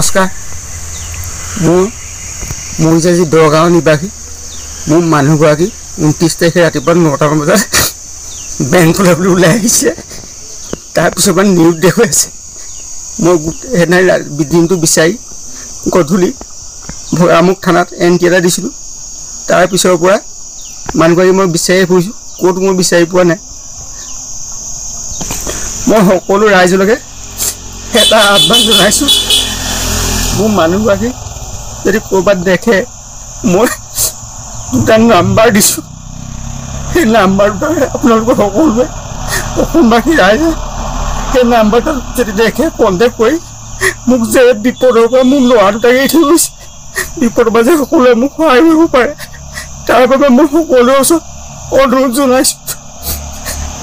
নমস্কাৰ মোৰ আজি দগাঁও নিবাসী মোৰ মানুহগৰাকী 29 তাৰিখে ৰাতিপুৱা 9টা বজাত বেংকলৈ বুলি ওলাই আহিছে তাৰপিছত মানে নিউজ দেখুৱাইছে মই হেনাই দিনটো বিচাৰি গধূলি ভৰামুখ থানাত এন্ট্ৰি এটা দিছিলোঁ তাৰপিছৰ পৰা মানুহগৰাকী মই বিচাৰি ফুৰিছোঁ ক'ত মই বিচাৰি পোৱা নাই মই সকলো ৰাইজলৈকে এটা আহ্বান জনাইছোঁ মোৰ মানুহগৰাকী যদি ক'ৰবাত দেখে মই দুটা নাম্বাৰ দিছোঁ সেই নাম্বাৰটো আপোনালোকে সকলোৱে অসমবাসী ৰাইজে সেই নাম্বাৰটো যদি দেখে কণ্টেক্ট কৰি মোক যে বিপদৰ পৰা মোৰ ল'ৰা দুটাক এৰি থৈ গৈছে বিপদৰ মাজে সকলোৱে মোক সহায় কৰিব পাৰে তাৰ বাবে মই সকলোৰে ওচৰত অনুৰোধ জনাইছোঁ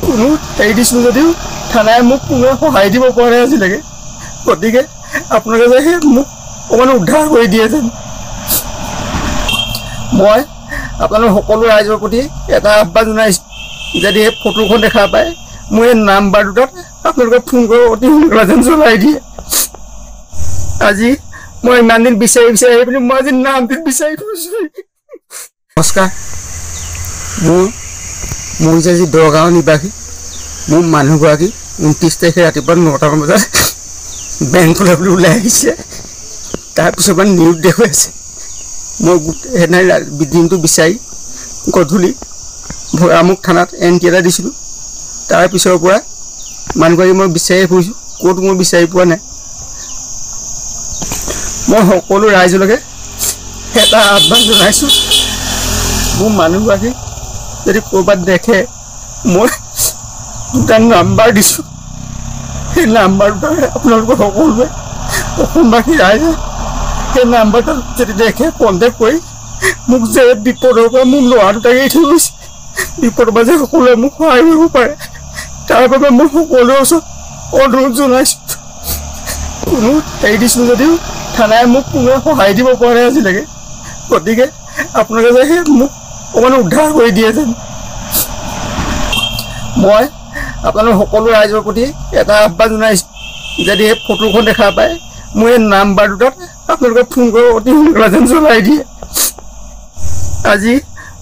কোনো এৰি দিছোঁ যদিও থানাই মোক কোনোৱে সহায় দিব পৰা নাই আজিলৈকে গতিকে আপোনালোকে যে সেই মোক অকণমান উদ্ধাৰ কৰি দিয়ে যেন মই আপোনালোক সকলো ৰাইজৰ প্ৰতি এটা আহ্বান জনাইছোঁ যদি এই ফটোখন দেখা পায় মোৰ এই নাম্বাৰ দুটাত আপোনালোকে ফোন কৰি অতি সোনকালে যেন জনাই দিয়ে আজি মই ইমান দিন বিচাৰি আহি পিনি মই আজি নামটো বিচাৰি ফুৰিছোঁ নমস্কাৰ মোৰ আজি দগাঁও নিবাসী মোৰ মানুহগৰাকী 29 তাৰিখে ৰাতিপুৱা 9টা বজাত বেংকলৈ বুলি ওলাই আহিছে তাৰপিছত মানে নিউজ দেখুৱাইছে মই হেনাই দিনটো বিচাৰি গধূলি ভৰামুখ থানাত এন্ট্ৰি এটা দিছিলোঁ তাৰপিছৰ পৰা মানুহগৰাকী মই বিচাৰি ফুৰিছোঁ ক'ত মই বিচাৰি পোৱা নাই মই সকলো ৰাইজলৈকে এটা আহ্বান জনাইছোঁ মোৰ মানুহগৰাকী যদি ক'ৰবাত দেখে মই দুটা নাম্বাৰ দিছোঁ সেই নাম্বাৰটো আপোনালোকে সকলোৱে অসমবাসী ৰাইজে সেই নাম্বাৰটো যদি দেখে কণ্টেক্ট কৰি মোক যে বিপদৰ পৰা মোৰ ল'ৰা দুটাক এৰি থৈ গৈছে বিপদৰ মাজে সকলোৱে মোক সহায় কৰিব পাৰে তাৰ বাবে মই সকলোৰে ওচৰত অনুৰোধ জনাইছোঁ কোনো এৰি দিছোঁ যদিও থানাই মোক কোনোৱে সহায় দিব পৰা নাই আজিলৈকে গতিকে আপোনালোকে যে সেই মোক অকণমান উদ্ধাৰ কৰি দিয়ে যেন মই আপোনালোক সকলো ৰাইজৰ প্ৰতি এটা আহ্বান জনাইছোঁ যদি এই ফটোখন দেখা পায় মোৰ এই নাম্বাৰ দুটাত আপোনালোকে ফোন কৰি অতি সোনকালে যেন জনাই দিয়ে আজি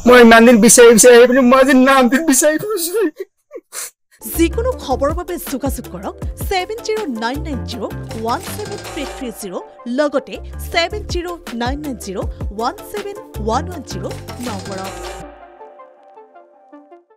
মই ইমান দিন বিচাৰি আহি পিনি মই আজি নামটো বিচাৰি ফুৰিছোঁ যিকোনো খবৰৰ বাবে যোগাযোগ কৰক 7099017330 লগতে 7099017110 নম্বৰত